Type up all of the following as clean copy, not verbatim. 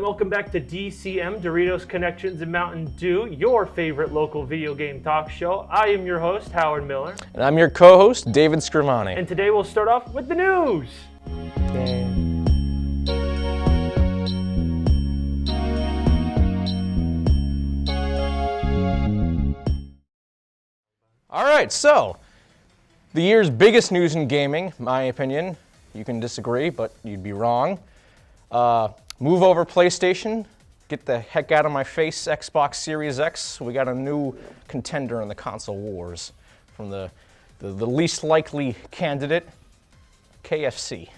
and welcome back to DCM, Doritos, Connections, and Mountain Dew, your favorite local video game talk show. I am your host, Howard Miller. And I'm your co-host, David Scrivani. And today we'll start off with the news. All right, so the year's biggest news in gaming, my opinion. You can disagree, but you'd be wrong. Move over PlayStation. Get the heck out of my face, Xbox Series X. We got a new contender in the console wars from the least likely candidate, KFC.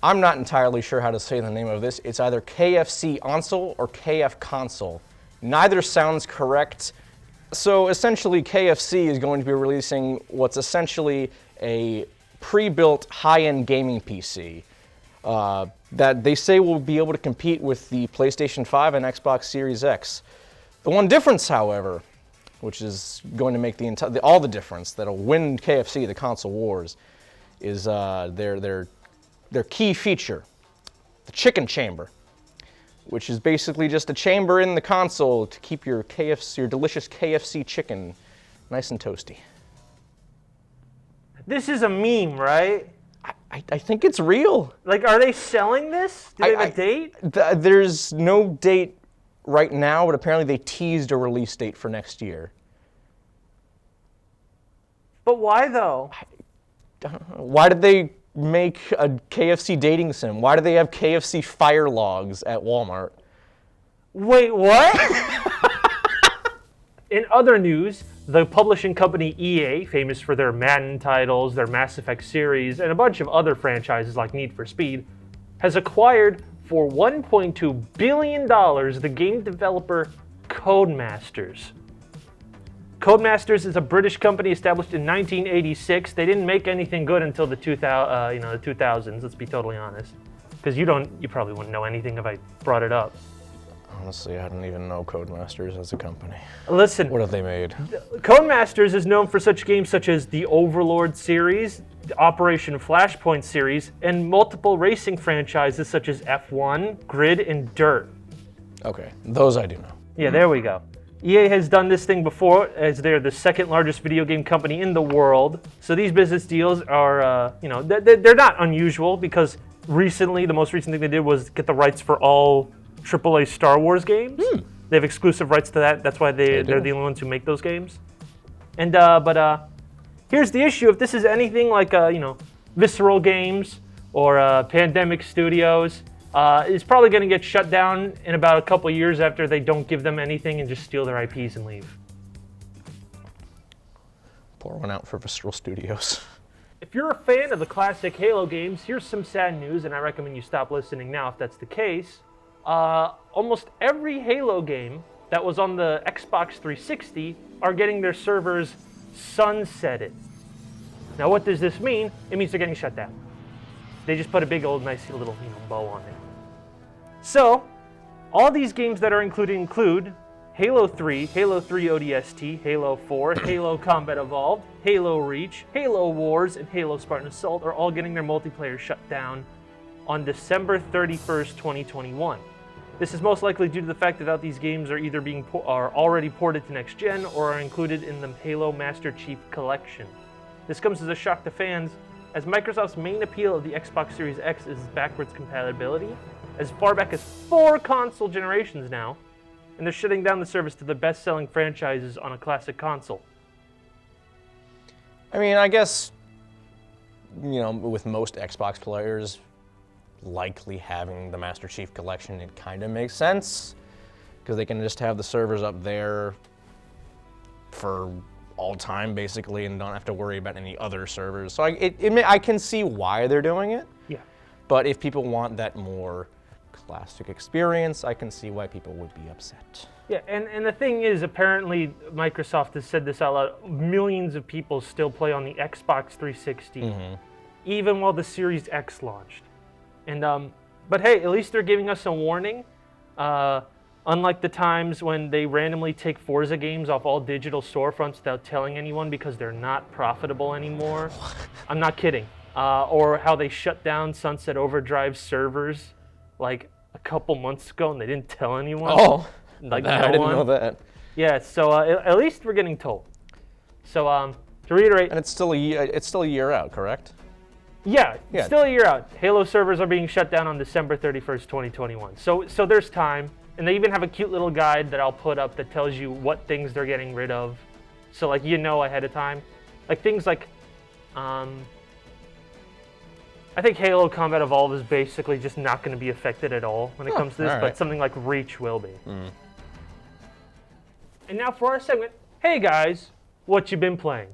I'm not entirely sure how to say the name of this. It's either KFConsole or KFConsole. Neither sounds correct. So essentially, KFC is going to be releasing what's essentially a pre-built high-end gaming PC that they say will be able to compete with the PlayStation 5 and Xbox Series X. The one difference, however, which is going to make all the difference that'll win KFC the console wars, is their key feature, the chicken chamber, which is basically just a chamber in the console to keep your delicious KFC chicken nice and toasty. This is a meme, right? I think it's real. Like, are they selling this? Do they have a date? There's no date right now, but apparently they teased a release date for next year. But why, though? Why did they make a KFC dating sim? Why do they have KFC fire logs at Walmart? Wait, what? In other news, the publishing company EA, famous for their Madden titles, their Mass Effect series, and a bunch of other franchises like Need for Speed, has acquired for $1.2 billion the game developer Codemasters. Codemasters is a British company established in 1986. They didn't make anything good until the 2000s. Let's be totally honest, because you probably wouldn't know anything if I brought it up. Honestly, I don't even know Codemasters as a company. Listen, what have they made? Codemasters is known for such games such as the Overlord series, the Operation Flashpoint series, and multiple racing franchises such as F1, Grid, and Dirt. Okay, those I do know. Yeah, there we go. EA has done this thing before, as they're the second largest video game company in the world. So these business deals are, they're not unusual, because the most recent thing they did was get the rights for all AAA Star Wars games. They have exclusive rights to that. That's why they're the only ones who make those games. And but here's the issue: if this is anything like Visceral Games or Pandemic Studios, it's probably going to get shut down in about a couple years after they don't give them anything and just steal their IPs and leave. Pour one out for Visceral Studios. If you're a fan of the classic Halo games, here's some sad news, and I recommend you stop listening now if that's the case. Almost every Halo game that was on the Xbox 360 are getting their servers sunsetted. Now, what does this mean? It means they're getting shut down. They just put a big old nice little bow on it. So, all these games that are include Halo 3, Halo 3 ODST, Halo 4, Halo Combat Evolved, Halo Reach, Halo Wars, and Halo Spartan Assault are all getting their multiplayer shut down on December 31st, 2021. This is most likely due to the fact that these games are either are already ported to next gen or are included in the Halo Master Chief Collection. This comes as a shock to fans, as Microsoft's main appeal of the Xbox Series X is backwards compatibility, as far back as 4 console generations now, and they're shutting down the service to the best-selling franchises on a classic console. I mean, I guess, with most Xbox players likely having the Master Chief Collection, it kind of makes sense, because they can just have the servers up there for all time, basically, and don't have to worry about any other servers. So I can see why they're doing it. Yeah. But if people want that more classic experience, I can see why people would be upset. Yeah, and the thing is, apparently, Microsoft has said this out loud, millions of people still play on the Xbox 360, even while the Series X launched. And but hey, at least they're giving us a warning. Unlike the times when they randomly take Forza games off all digital storefronts without telling anyone because they're not profitable anymore. I'm not kidding. or how they shut down Sunset Overdrive servers like a couple months ago and they didn't tell anyone. Oh, like I didn't know that. Yeah, so at least we're getting told. So to reiterate, And it's still a year out, correct? yeah, Yeah. still a year out. Halo servers are being shut down on December 31st, 2021. So there's time, and they even have a cute little guide that I'll put up that tells you what things they're getting rid of. So like ahead of time, like things like, I think Halo Combat Evolved is basically just not going to be affected at all when it comes to this, all right. but something like Reach will be. And now for our segment, hey guys, what you been playing?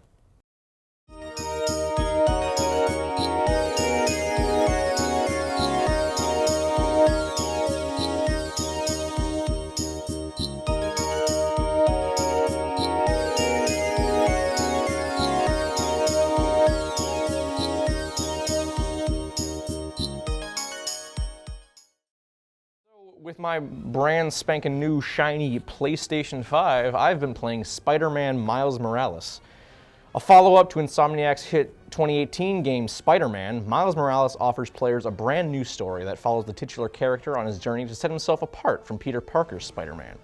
With my brand spanking new shiny PlayStation 5, I've been playing Spider-Man Miles Morales. A follow-up to Insomniac's hit 2018 game Spider-Man, Miles Morales offers players a brand new story that follows the titular character on his journey to set himself apart from Peter Parker's Spider-Man.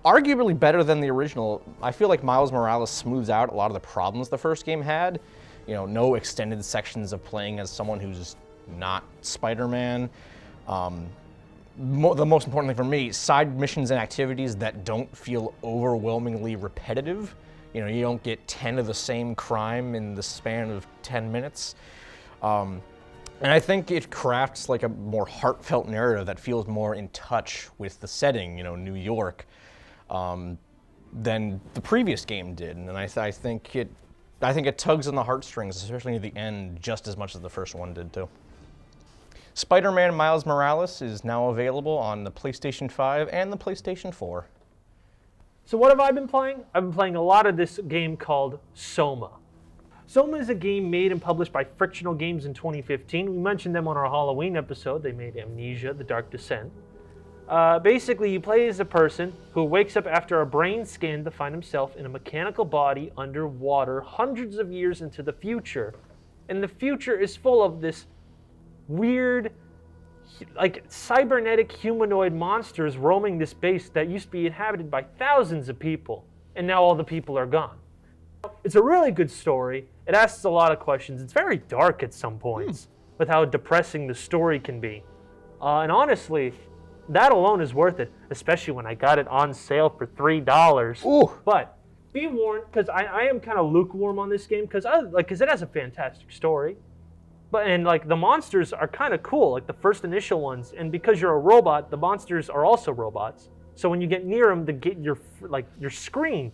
Arguably better than the original, I feel like Miles Morales smooths out a lot of the problems the first game had. No extended sections of playing as someone who's not Spider-Man. The most important thing for me, side missions and activities that don't feel overwhelmingly repetitive. You don't get 10 of the same crime in the span of 10 minutes. And I think it crafts like a more heartfelt narrative that feels more in touch with the setting, New York, than the previous game did. And I think it tugs on the heartstrings, especially near the end, just as much as the first one did too. Spider-Man Miles Morales is now available on the PlayStation 5 and the PlayStation 4. So what have I been playing? I've been playing a lot of this game called Soma. Soma is a game made and published by Frictional Games in 2015. We mentioned them on our Halloween episode. They made Amnesia: The Dark Descent. Basically, you play as a person who wakes up after a brain scan to find himself in a mechanical body underwater hundreds of years into the future. And the future is full of this weird, like cybernetic humanoid monsters roaming this base that used to be inhabited by thousands of people, and now all the people are gone. It's a really good story. It asks a lot of questions. It's very dark at some points with how depressing the story can be. And honestly, that alone is worth it, especially when I got it on sale for $3. Ooh. But be warned, because I am kind of lukewarm on this game, because it has a fantastic story. And the monsters are kind of cool, like the first initial ones. And because you're a robot, the monsters are also robots. So when you get near them, your screen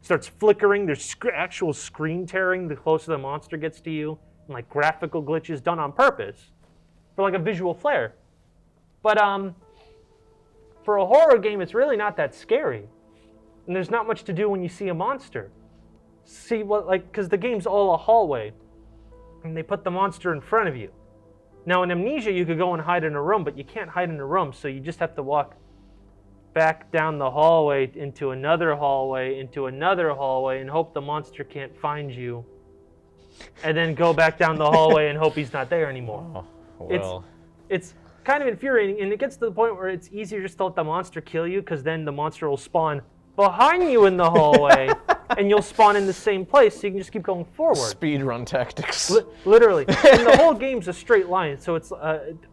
starts flickering. There's actual screen tearing the closer the monster gets to you, and graphical glitches done on purpose for a visual flair. But for a horror game, it's really not that scary, and there's not much to do when you see a monster. Because the game's all a hallway. And they put the monster in front of you. Now in Amnesia, you could go and hide in a room, but you can't hide in a room, so you just have to walk back down the hallway into another hallway, and hope the monster can't find you. And then go back down the hallway and hope he's not there anymore. Oh, well. It's kind of infuriating, and it gets to the point where it's easier just to let the monster kill you, because then the monster will spawn behind you in the hallway, and you'll spawn in the same place, so you can just keep going forward. Speedrun tactics. Literally. And the whole game's a straight line, so it's,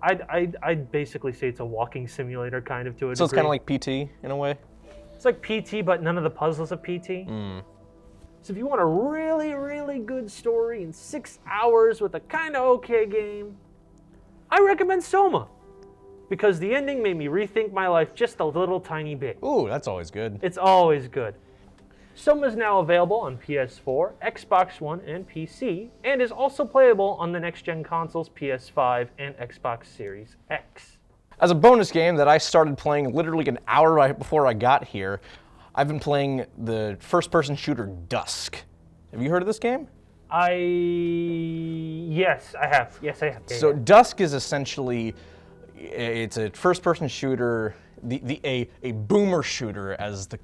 I'd basically say it's a walking simulator kind of to a degree. So it's kind of like PT in a way? It's like PT, but none of the puzzles of PT. So if you want a really, really good story in 6 hours with a kind of okay game, I recommend Soma. Because the ending made me rethink my life just a little tiny bit. Ooh, that's always good. It's always good. Soma is now available on PS4, Xbox One, and PC, and is also playable on the next-gen consoles PS5 and Xbox Series X. As a bonus game that I started playing literally an hour before I got here, I've been playing the first-person shooter Dusk. Have you heard of this game? Yes, I have. Yeah. So Dusk is essentially, it's a first-person shooter, a boomer shooter, as the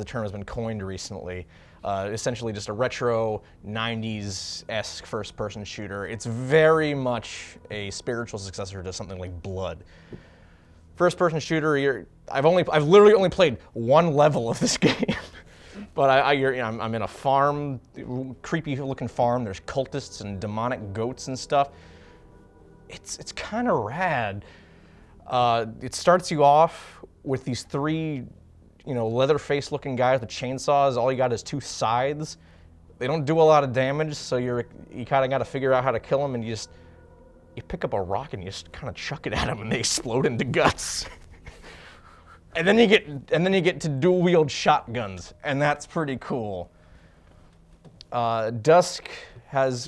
term has been coined recently. Essentially just a retro 90s-esque first-person shooter. It's very much a spiritual successor to something like Blood. First-person shooter, I've literally only played one level of this game. But I'm in a farm, creepy-looking farm. There's cultists and demonic goats and stuff. It's kind of rad. It starts you off with these three, leather-faced-looking guys with chainsaws. All you got is two scythes. They don't do a lot of damage, so you kind of got to figure out how to kill them, and you pick up a rock and you just kind of chuck it at them, and they explode into guts. And then you get to dual-wield shotguns, and that's pretty cool. Dusk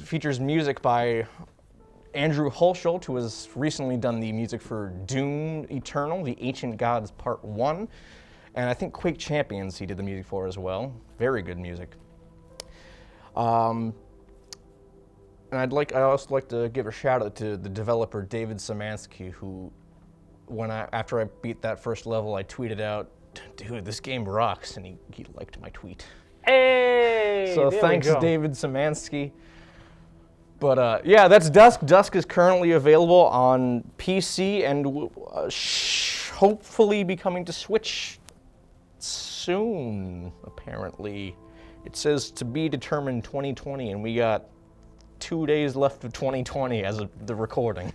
features music by Andrew Hulshult, who has recently done the music for Doom Eternal, The Ancient Gods Part 1, and I think Quake Champions he did the music for as well. Very good music. And I'd also like to give a shout out to the developer David Szymanski, who, after I beat that first level, I tweeted out, "Dude, this game rocks," and he liked my tweet. Hey! So thanks, David Szymanski. But yeah, that's Dusk. Dusk is currently available on PC and hopefully be coming to Switch soon, apparently. It says to be determined 2020, and we got 2 days left of 2020 as of the recording.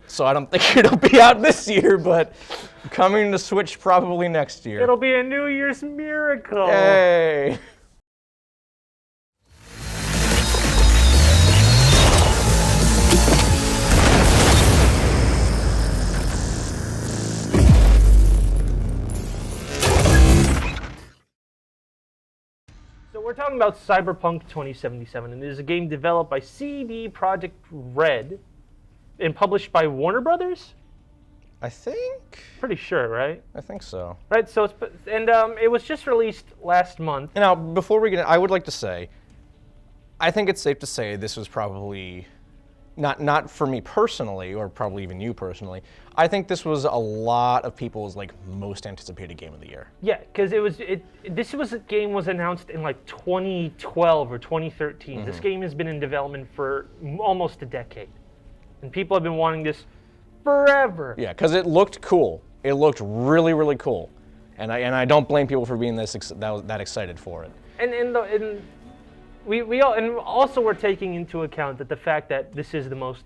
So I don't think it'll be out this year, but coming to Switch probably next year. It'll be a New Year's miracle. Hey! So we're talking about Cyberpunk 2077, and it is a game developed by CD Projekt Red and published by Warner Brothers? I think. Pretty sure, right? I think so. Right, so it was just released last month. Now, before we get in, I would like to say, I think it's safe to say this was probably, not for me personally, or probably even you personally, I think this was a lot of people's most anticipated game of the year. Yeah, because this game was announced in 2012 or 2013. Mm-hmm. This game has been in development for almost a decade, and people have been wanting this forever. Yeah, because it looked cool. It looked really, really cool, and I don't blame people for being that excited for it. And we also we're taking into account that the fact that this is the most,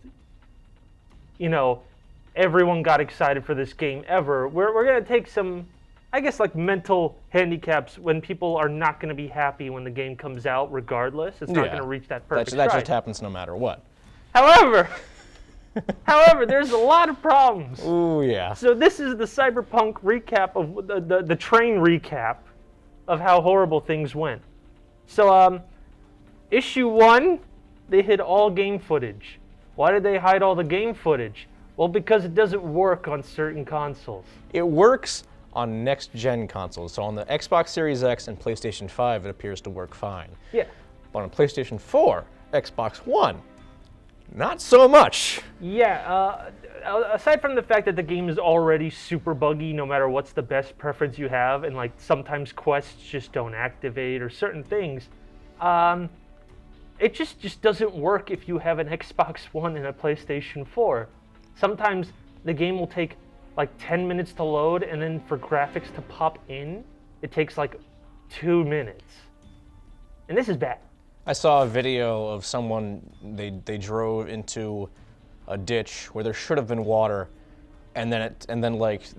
everyone got excited for this game ever. We're gonna take some, I guess, mental handicaps when people are not gonna be happy when the game comes out. Regardless, it's not gonna reach that perfect stride. That just happens no matter what. However, there's a lot of problems. Ooh, yeah. So this is the Cyberpunk recap of the train recap of how horrible things went. So, issue 1, they hid all game footage. Why did they hide all the game footage? Well, because it doesn't work on certain consoles. It works on next-gen consoles. So on the Xbox Series X and PlayStation 5, it appears to work fine. Yeah. But on PlayStation 4, Xbox One, not so much. Yeah, aside from the fact that the game is already super buggy no matter what's the best preference you have, and sometimes quests just don't activate or certain things, it just doesn't work if you have an Xbox One and a PlayStation 4. Sometimes the game will take 10 minutes to load, and then for graphics to pop in, it takes 2 minutes. And this is bad. I saw a video of someone, they drove into a ditch where there should have been water, and then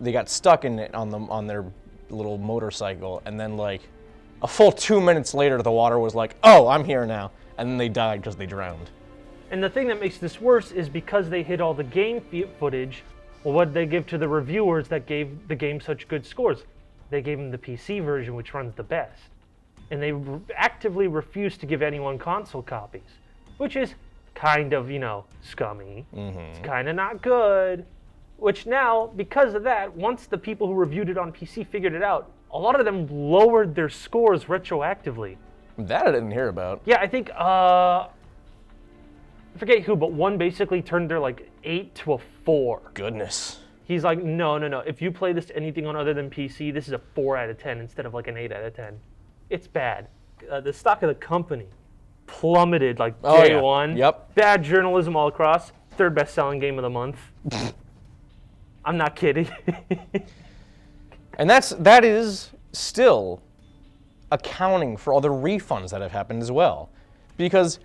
they got stuck in it on their little motorcycle, and then a full 2 minutes later the water was "Oh, I'm here now," and then they died because they drowned. And the thing that makes this worse is because they hid all the game footage, well, what did they give to the reviewers that gave the game such good scores? They gave them the PC version, which runs the best. And they actively refuse to give anyone console copies, which is kind of, scummy. Mm-hmm. It's kind of not good. Which now, because of that, once the people who reviewed it on PC figured it out, a lot of them lowered their scores retroactively. That I didn't hear about. Yeah, I think, I forget who, but one basically turned their 8 to a 4. Goodness. He's like, no. If you play this to anything on other than PC, this is a 4 out of 10 instead of an 8 out of 10. It's bad. the stock of the company plummeted like Oh, day yeah. one. Yep. Bad journalism all across. Third best-selling game of the month. I'm not kidding. And that is still accounting for all the refunds that have happened as well, because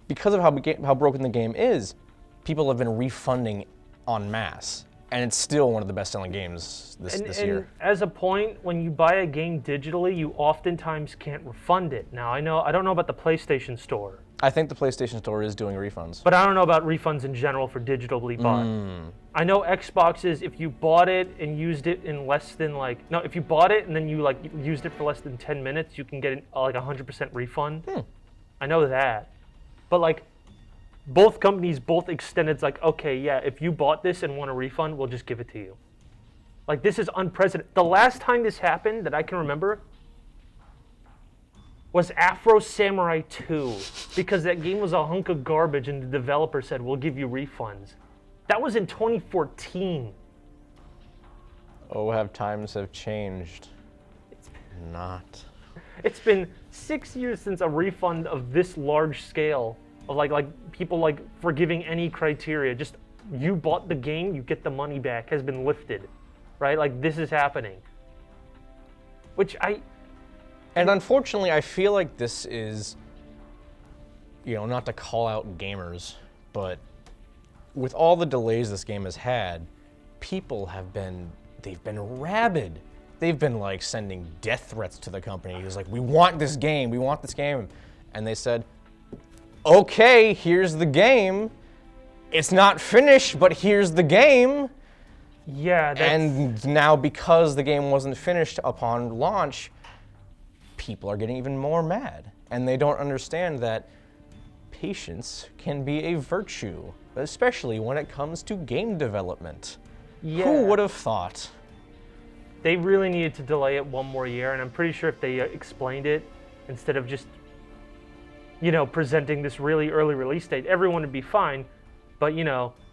of how broken the game is, people have been refunding en masse, and it's still one of the best-selling games this year. And as a point, when you buy a game digitally, you oftentimes can't refund it. Now, I don't know about the PlayStation Store, I think the PlayStation Store is doing refunds. but I don't know about refunds in general for digitally bought. I know Xboxes, if you bought it and used it in less than if you bought it and then you used it for less than 10 minutes, you can get a 100% refund. I know that. But both companies both extended okay, yeah, if you bought this and want a refund, we'll just give it to you. This is unprecedented. The last time this happened that I can remember was Afro Samurai 2, because that game was a hunk of garbage and the developer said, we'll give you refunds. That was in 2014. Oh, have times have changed. Not. It's been 6 years since a refund of this large scale of people forgiving any criteria. Just you bought the game, you get the money back, has been lifted, right? This is happening. And unfortunately, I feel like this is, not to call out gamers, but with all the delays this game has had, people they've been rabid. They've been sending death threats to the company. It's we want this game, we want this game. And they said, okay, here's the game. It's not finished, but here's the game. Yeah, And now because the game wasn't finished upon launch, people are getting even more mad. And they don't understand that patience can be a virtue, especially when it comes to game development. Yeah. Who would have thought? They really needed to delay it one more year, and I'm pretty sure if they explained it, instead of just, presenting this really early release date, everyone would be fine. But,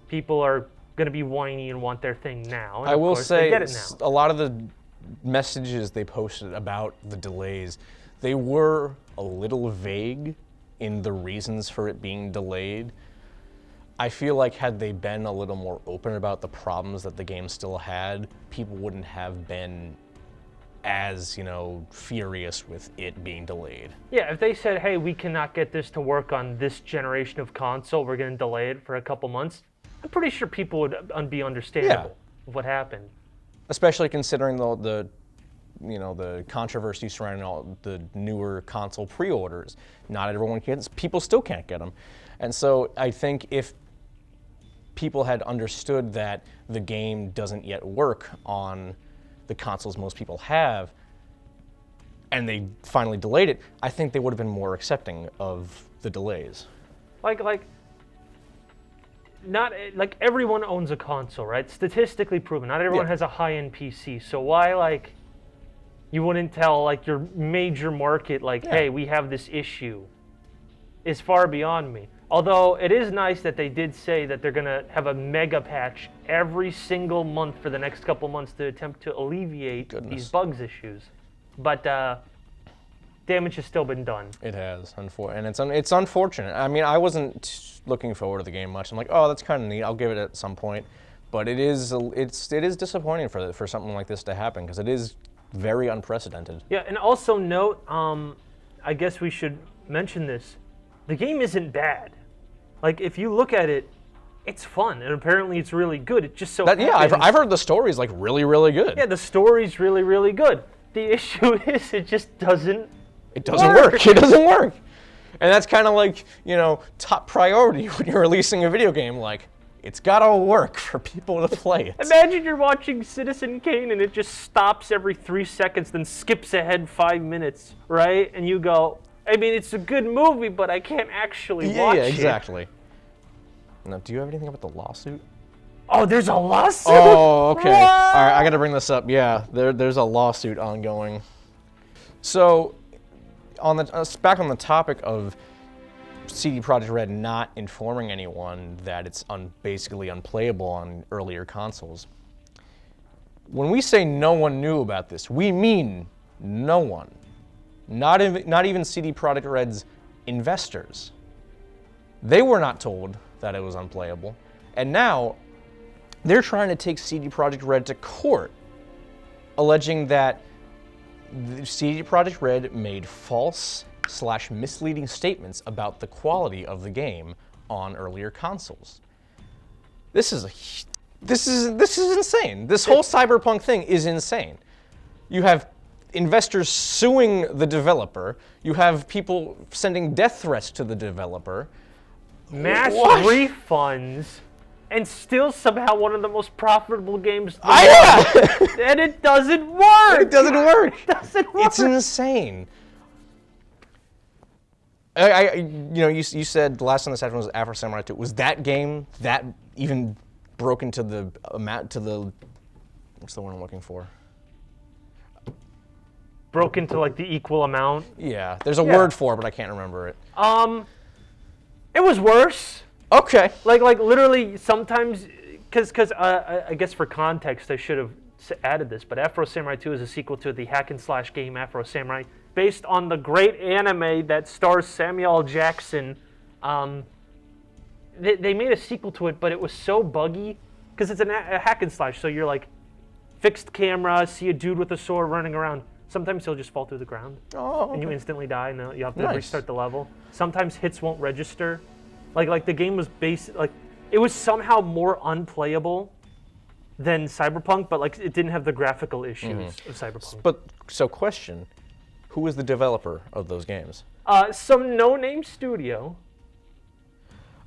people are going to be whiny and want their thing now. And I will say, they get it now. A lot of the messages they posted about the delays, they were a little vague in the reasons for it being delayed. I feel like had they been a little more open about the problems that the game still had, people wouldn't have been as, furious with it being delayed. Yeah, if they said, hey, we cannot get this to work on this generation of console, we're going to delay it for a couple months, I'm pretty sure people would be understandable of what happened. Especially considering the controversy surrounding all the newer console pre-orders. Not everyone gets, people still can't get them. And so I think if people had understood that the game doesn't yet work on the consoles most people have, and they finally delayed it, I think they would have been more accepting of the delays. Not everyone owns a console, right? Statistically proven. Not everyone has a high-end PC. So why you wouldn't tell your major market hey, we have this issue, is far beyond me. Although it is nice that they did say that they're going to have a mega patch every single month for the next couple months to attempt to alleviate these bugs issues. But damage has still been done. It has, and it's unfortunate. I mean, I wasn't looking forward to the game much. I'm oh, that's kind of neat. I'll give it at some point. But it is disappointing for something like this to happen, because it is very unprecedented. Yeah, and also note, I guess we should mention this. The game isn't bad. If you look at it, it's fun, and apparently it's really good. It just so happens. Yeah, I've heard the story's really, really good. Yeah, the story's really, really good. The issue is it just doesn't. It doesn't work. It doesn't work. And that's kind of top priority when you're releasing a video game. It's gotta work for people to play it. Imagine you're watching Citizen Kane and it just stops every 3 seconds, then skips ahead 5 minutes, right? And you go, I mean, it's a good movie, but I can't actually watch it. Yeah, exactly. Now, do you have anything about the lawsuit? Oh, there's a lawsuit? Oh, okay. What? All right, I got to bring this up. Yeah, there's a lawsuit ongoing. So, back on the topic of CD Projekt Red not informing anyone that it's basically unplayable on earlier consoles. When we say no one knew about this, we mean no one. not even CD Projekt Red's investors. They were not told that it was unplayable. And now, they're trying to take CD Projekt Red to court, alleging that CD Projekt Red made false/misleading statements about the quality of the game on earlier consoles. This is insane. This whole Cyberpunk thing is insane. You have investors suing the developer. You have people sending death threats to the developer. Mass What? refunds, and still somehow one of the most profitable games. And it doesn't work. It doesn't work. It doesn't work. It's insane. You said the last one that happened was Afro Samurai 2. Was that game that even broken to the amount to the what's the one I'm looking for? Broken to like the equal amount. Yeah, there's a word for it, but I can't remember it. It was worse. Okay. Like literally sometimes, because I guess for context I should have added this, but Afro Samurai 2 is a sequel to the hack and slash game Afro Samurai, based on the great anime that stars Samuel L. Jackson. They made a sequel to it, but it was so buggy because it's a hack and slash. So you're like fixed camera, see a dude with a sword running around. Sometimes he'll just fall through the ground, and you instantly die, and you have to restart the level. Sometimes hits won't register. Like the game was it was somehow more unplayable than Cyberpunk, but like it didn't have the graphical issues of Cyberpunk. But so question, who is the developer of those games? Some no-name studio.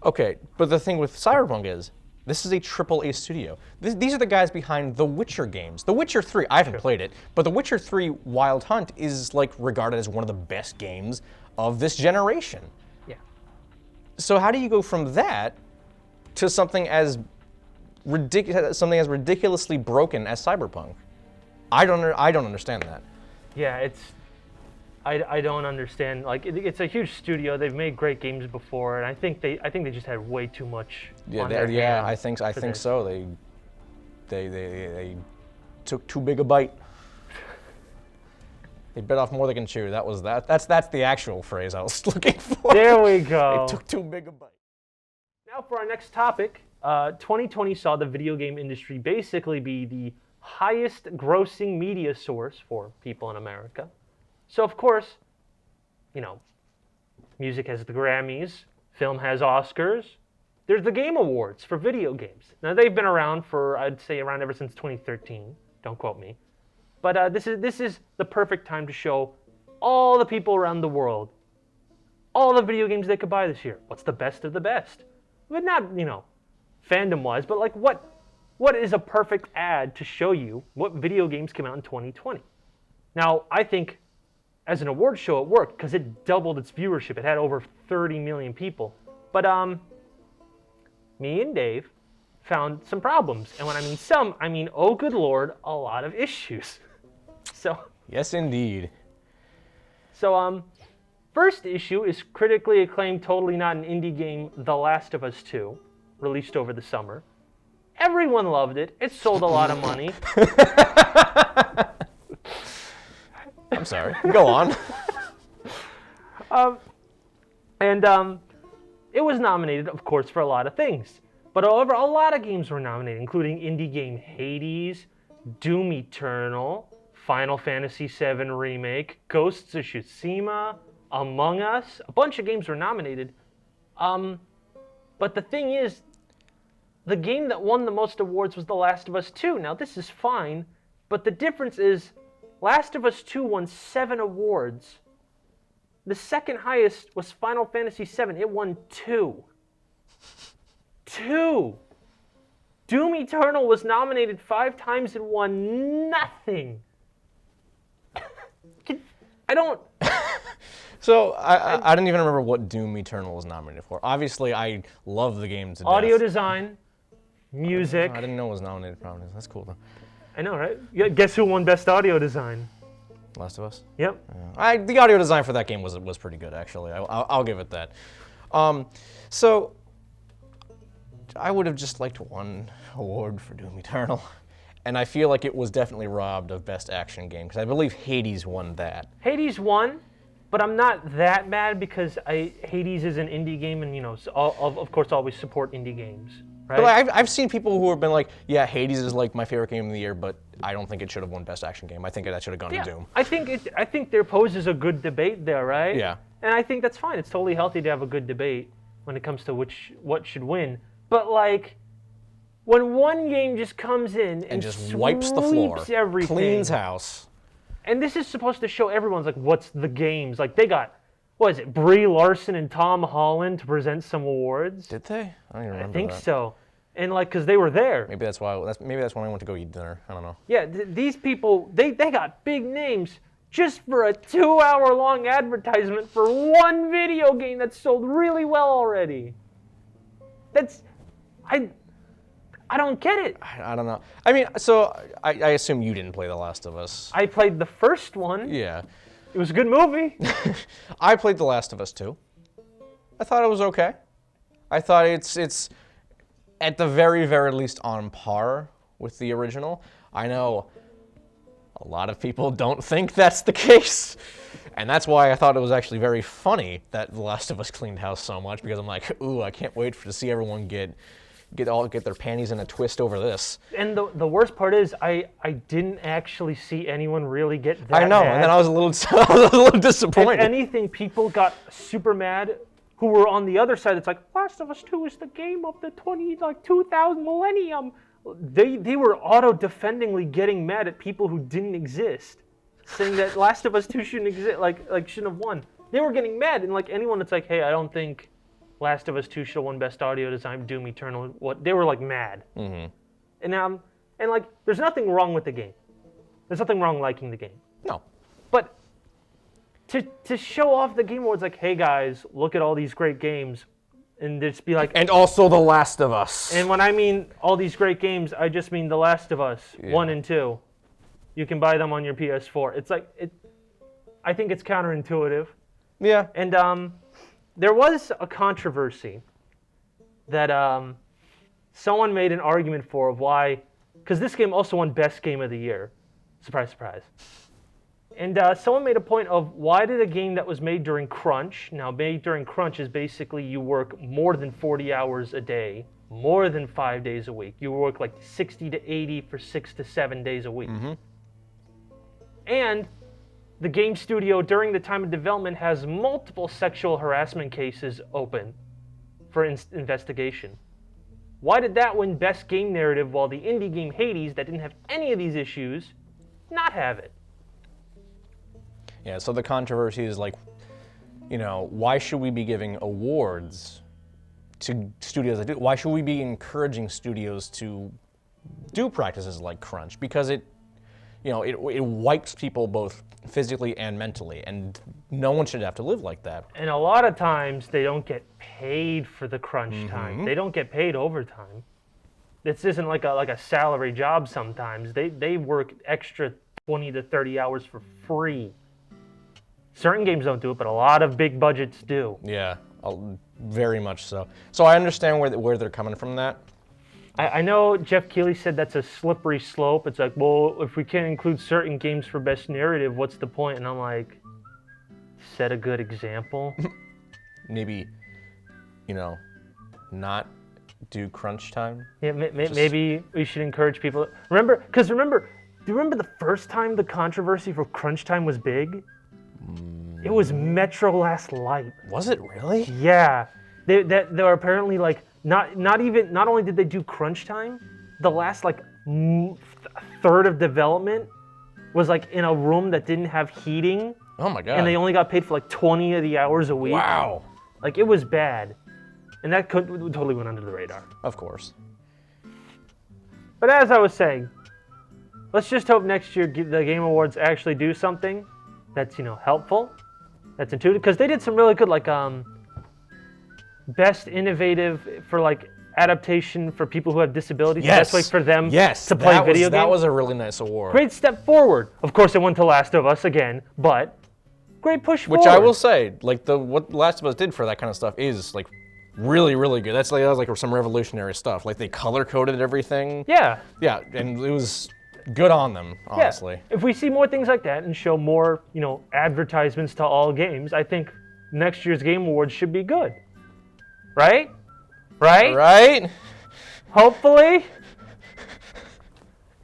Okay, but the thing with Cyberpunk is, this is a AAA studio. These are the guys behind The Witcher games. The Witcher 3, I haven't played it, but The Witcher 3 Wild Hunt is like regarded as one of the best games of this generation. Yeah. So how do you go from that to something as ridiculously broken as Cyberpunk? I don't understand that. Yeah, I don't understand. Like it's a huge studio. They've made great games before, and I think they just had way too much. On their hands I think so. They took too big a bite. They bit off more than they can chew. That's the actual phrase I was looking for. There we go. They took too big a bite. Now for our next topic, 2020 saw the video game industry basically be the highest grossing media source for people in America. So of course, music has the Grammys, film has Oscars. There's the Game Awards for video games. Now they've been around for, I'd say, around ever since 2013. Don't quote me. But this is the perfect time to show all the people around the world all the video games they could buy this year. What's the best of the best? But not, fandom-wise, but like what is a perfect ad to show you what video games came out in 2020? Now, I think as an award show it worked because it doubled its viewership. It had over 30 million people. But me and Dave found some problems. And when I mean some, I mean, oh good Lord, a lot of issues. So Yes, indeed. So first issue is critically acclaimed, totally not an indie game, The Last of Us 2, released over the summer. Everyone loved it. It sold a lot of money. I'm sorry. Go on. It was nominated, of course, for a lot of things. But however, a lot of games were nominated, including indie game Hades, Doom Eternal, Final Fantasy VII Remake, Ghosts of Tsushima, Among Us. A bunch of games were nominated. But the thing is, the game that won the most awards was The Last of Us 2. Now, this is fine, but the difference is Last of Us 2 won 7 awards. The second highest was Final Fantasy VII. It won 2. 2! Doom Eternal was nominated 5 times and won nothing. I don't... So, I don't even remember what Doom Eternal was nominated for. Obviously, I love the game to death. Audio design, music. I didn't know it was nominated for anything. That's cool, though. I know, right? Yeah, guess who won Best Audio Design? Last of Us? Yep. Yeah. The audio design for that game was pretty good, actually. I'll give it that. So, I would have just liked one award for Doom Eternal. And I feel like it was definitely robbed of Best Action Game, because I believe Hades won that. Hades won, but I'm not that mad because Hades is an indie game, and of course, always support indie games, right? But I've seen people who have been like, yeah, Hades is like my favorite game of the year, but I don't think it should have won Best Action Game. I think that should have gone to Doom. I think there poses a good debate there, right? Yeah. And I think that's fine. It's totally healthy to have a good debate when it comes to what should win. But like, when one game just comes in and just wipes the floor, everything, cleans house. And this is supposed to show everyone's like, what's the games? Like they got, what is it, Brie Larson and Tom Holland to present some awards? Did they? I don't even remember I think that. so. And like, cause they were there. Maybe that's why. Maybe that's when I went to go eat dinner. I don't know. Yeah, these people, they got big names just for a 2-hour-long advertisement for one video game that sold really well already. I don't get it. I don't know. I mean, so I assume you didn't play The Last of Us. I played the first one. Yeah. It was a good movie. I played The Last of Us 2. I thought it was okay. I thought it's at the very, very least on par with the original. I know a lot of people don't think that's the case. And that's why I thought it was actually very funny that The Last of Us cleaned house so much, because I'm like, ooh, I can't wait to see everyone get their panties in a twist over this. And the worst part is I didn't actually see anyone really get that I know, mad. and then I was a little disappointed. If anything, people got super mad who were on the other side. It's like, Last of Us 2 is the game of the 2000 millennium. They were auto-defendingly getting mad at people who didn't exist, saying that Last of Us 2 shouldn't exist, like shouldn't have won. They were getting mad, and like anyone that's like, hey, I don't think Last of Us 2 should have won Best Audio Design, Doom Eternal, they were like mad. Mm-hmm. And like, there's nothing wrong with the game. There's nothing wrong liking the game. No. But to show off the Game Awards, like, hey guys, look at all these great games, and just be like, and also The Last of Us. And when I mean all these great games, I just mean The Last of Us 1 and 2. You can buy them on your PS4. It's like I think it's counterintuitive. Yeah. And there was a controversy that someone made an argument for of why, because this game also won Best Game of the Year. Surprise, surprise. And someone made a point of why did a game that was made during crunch, now made during crunch is basically you work more than 40 hours a day, more than 5 days a week. You work like 60 to 80 for 6 to 7 days a week. Mm-hmm. And the game studio during the time of development has multiple sexual harassment cases open for investigation. Why did that win Best Game Narrative while the indie game Hades, that didn't have any of these issues, not have it? Yeah, so the controversy is like, why should we be giving awards to studios that do? Why should we be encouraging studios to do practices like crunch? Because it wipes people both physically and mentally, and no one should have to live like that. And a lot of times they don't get paid for the crunch time. They don't get paid overtime. This isn't like a salary job sometimes. They work extra 20 to 30 hours for free. Certain games don't do it, but a lot of big budgets do. Yeah, very much so. So I understand where they're coming from that. I know Jeff Keighley said that's a slippery slope. It's like, well, if we can't include certain games for Best Narrative, what's the point? And I'm like, set a good example. Maybe, not do crunch time. Yeah, maybe we should encourage people. Do you remember the first time the controversy for crunch time was big? It was Metro Last Light. Was it really? Yeah. They were apparently like, not only did they do crunch time, the last like third of development was like in a room that didn't have heating. Oh my God. And they only got paid for like 20 of the hours a week. Wow. Like, it was bad. And that totally went under the radar. Of course. But as I was saying, let's just hope next year the Game Awards actually do something that's, helpful, that's intuitive. Because they did some really good, like, best innovative for, like, adaptation for people who have disabilities. Yes. Best way for them yes. to play video games. That was a really nice award. Great step forward. Of course, it went to Last of Us again, but great push forward. Which I will say, like, what Last of Us did for that kind of stuff is, like, really, really good. That was like some revolutionary stuff. Like they color coded everything. Yeah. Yeah, and it was good on them, honestly. Yeah. If we see more things like that and show more, advertisements to all games, I think next year's Game Awards should be good. Right? Right? Right? Hopefully.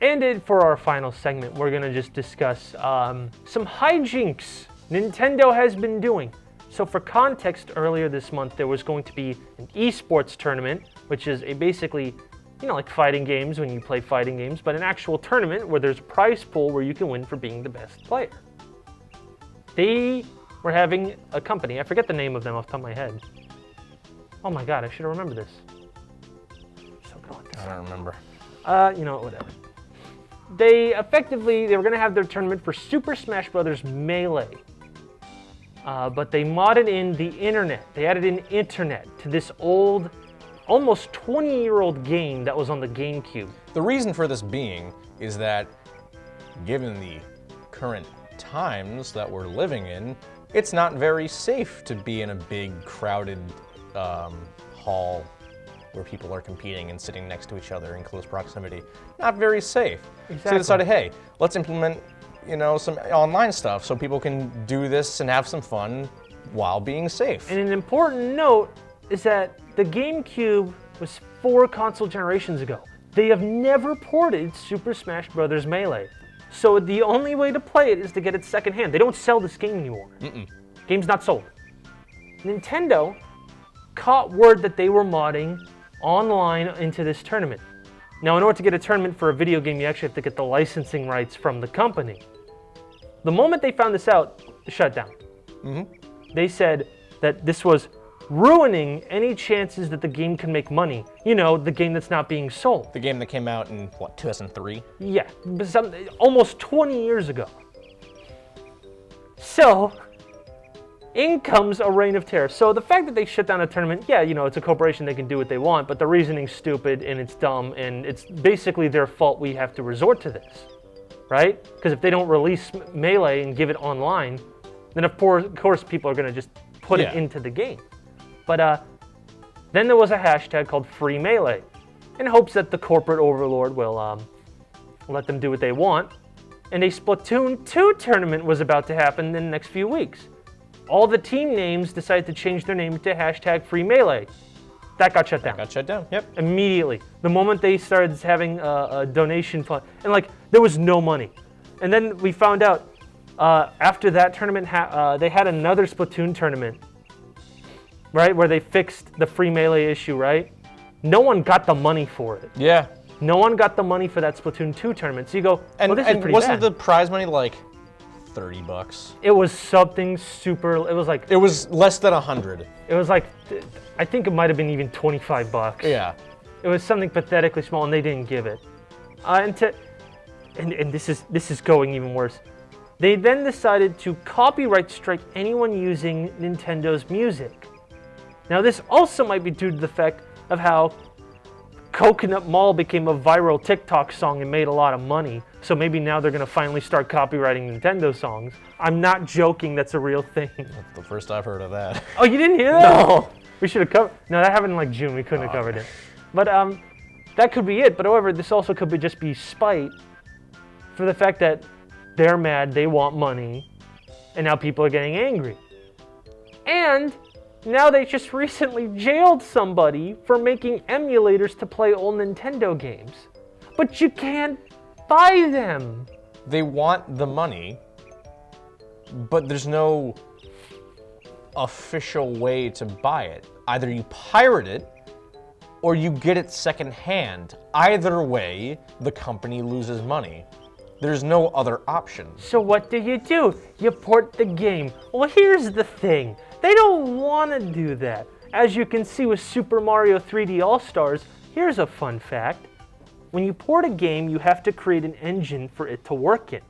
And for our final segment, we're going to just discuss some hijinks Nintendo has been doing. So for context, earlier this month, there was going to be an esports tournament, which is basically, like fighting games when you play fighting games, but an actual tournament where there's a prize pool where you can win for being the best player. They were having a company, I forget the name of them off the top of my head. Oh my god, I should have remembered this. So good with this. I don't remember. Whatever. They were going to have their tournament for Super Smash Bros. Melee. But they modded in the internet. They added in internet to this old, almost 20-year-old game that was on the GameCube. The reason for this being is that, given the current times that we're living in, it's not very safe to be in a big, crowded hall where people are competing and sitting next to each other in close proximity. Not very safe. Exactly. So they decided, hey, let's implement, some online stuff so people can do this and have some fun while being safe. And an important note is that the GameCube was 4 console generations ago. They have never ported Super Smash Bros. Melee. So the only way to play it is to get it secondhand. They don't sell this game anymore. Game's not sold. Nintendo caught word that they were modding online into this tournament. Now, in order to get a tournament for a video game, you actually have to get the licensing rights from the company. The moment they found this out, they shut down. They said that this was ruining any chances that the game can make money. The game that's not being sold. The game that came out in, 2003? Yeah, almost 20 years ago. So, in comes a reign of terror. So the fact that they shut down a tournament, it's a corporation, they can do what they want, but the reasoning's stupid and it's dumb and it's basically their fault we have to resort to this, right? Because if they don't release Melee and give it online, then of course people are going to just put it into the game. But then there was a hashtag called Free Melee in hopes that the corporate overlord will let them do what they want. And a Splatoon 2 tournament was about to happen in the next few weeks. All the team names decided to change their name to hashtag Free Melee. That got shut down. Got shut down, yep. Immediately. The moment they started having a donation fund. And there was no money. And then we found out after that tournament, they had another Splatoon tournament, right? Where they fixed the Free Melee issue, right? No one got the money for it. Yeah. No one got the money for that Splatoon 2 tournament. So you go, this is pretty bad. Wasn't the prize money $30? It was something super. It was less than 100. It was I think it might have been even $25. Yeah. It was something pathetically small, and they didn't give it. And this is going even worse. They then decided to copyright strike anyone using Nintendo's music. Now this also might be due to the fact of how Coconut Mall became a viral TikTok song and made a lot of money. So maybe now they're going to finally start copyrighting Nintendo songs. I'm not joking, that's a real thing. That's the first I've heard of that. Oh, you didn't hear that? No. We should have covered. No, that happened in June. We couldn't have covered it. But that could be it. But however, this also could just be spite for the fact that they're mad, they want money, and now people are getting angry. And now they just recently jailed somebody for making emulators to play old Nintendo games. But you can't buy them. They want the money, but there's no official way to buy it. Either you pirate it, or you get it secondhand. Either way, the company loses money. There's no other option. So what do? You port the game. Well, here's the thing. They don't want to do that. As you can see with Super Mario 3D All-Stars, here's a fun fact. When you port a game, you have to create an engine for it to work in.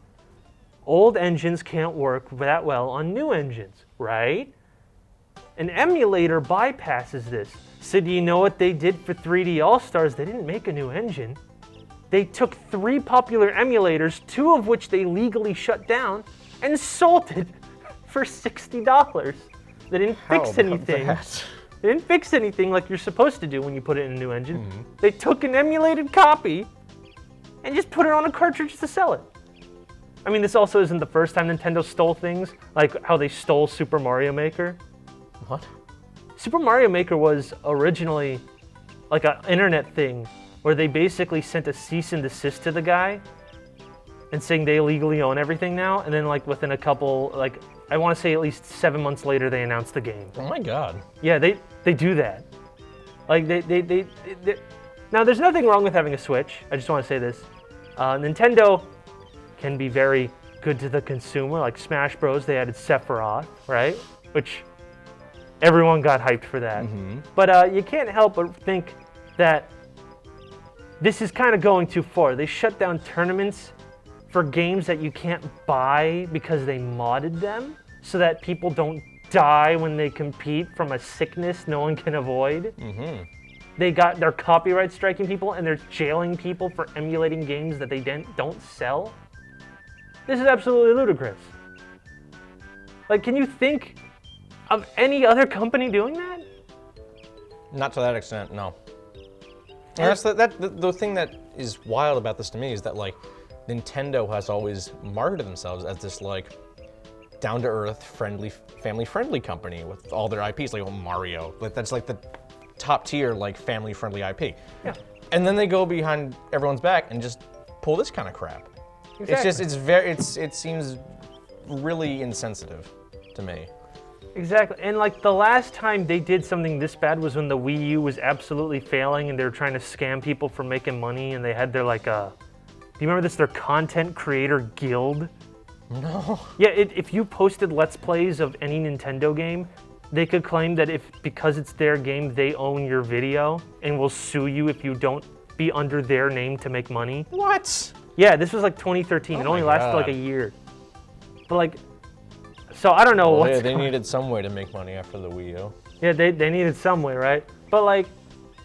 Old engines can't work that well on new engines, right? An emulator bypasses this. So do you know what they did for 3D All-Stars? They didn't make a new engine. They took 3 popular emulators, 2 of which they legally shut down, and sold it for $60. They didn't fix anything. They didn't fix anything like you're supposed to do when you put it in a new engine. They took an emulated copy and just put it on a cartridge to sell it. I mean, this also isn't the first time Nintendo stole things, like how they stole Super Mario Maker. What? Super Mario Maker was originally like an internet thing where they basically sent a cease and desist to the guy and saying they legally own everything now, and then like within a couple, like I want to say at least 7 months later, they announced the game. Oh my god. Yeah, they do that. Like they now there's nothing wrong with having a Switch. I just want to say this. Nintendo can be very good to the consumer, like Smash Bros. They added Sephiroth, right? Which everyone got hyped for that. But you can't help but think that this is kind of going too far. They shut down tournaments for games that you can't buy because they modded them so that people don't die when they compete from a sickness no one can avoid. They're copyright striking people and they're jailing people for emulating games that they don't sell. This is absolutely ludicrous. Like, can you think of any other company doing that? Not to that extent, no. And that's the thing that is wild about this to me is that like Nintendo has always marketed themselves as this like down-to-earth, friendly, family-friendly company with all their IPs, like Mario. Like that's like the top tier, like family-friendly IP. Yeah. And then they go behind everyone's back and just pull this kind of crap. Exactly. It seems really insensitive to me. Exactly. And like the last time they did something this bad was when the Wii U was absolutely failing and they were trying to scam people for making money, and they had their like do you remember this? Their content creator guild? No. Yeah, if you posted Let's Plays of any Nintendo game, they could claim that because it's their game, they own your video and will sue you if you don't be under their name to make money. What? Yeah, this was like 2013. It Oh only my lasted God. like a year. But like, so I don't know Well, what's they going- needed some way to make money after the Wii U. Yeah, they needed some way, right? But like,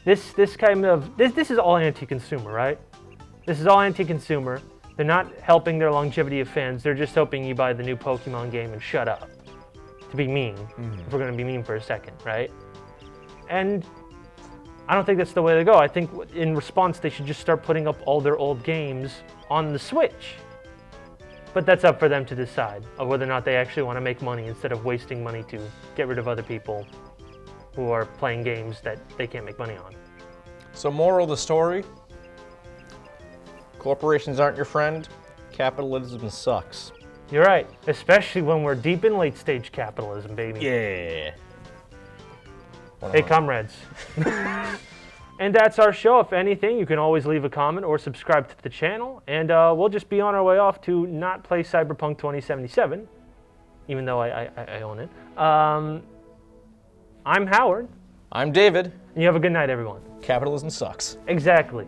this kind of this is all anti-consumer, right? This is all anti-consumer. They're not helping their longevity of fans. They're just hoping you buy the new Pokemon game and shut up. To be mean, if we're gonna be mean for a second, right? And I don't think that's the way to go. I think in response, they should just start putting up all their old games on the Switch. But that's up for them to decide of whether or not they actually want to make money instead of wasting money to get rid of other people who are playing games that they can't make money on. So moral of the story, corporations aren't your friend, capitalism sucks. You're right, especially when we're deep in late stage capitalism, baby. Yeah. Hey, comrades. And that's our show. If anything, you can always leave a comment or subscribe to the channel, and we'll just be on our way off to not play Cyberpunk 2077, even though I own it. I'm Howard. I'm David. And you have a good night, everyone. Capitalism sucks. Exactly.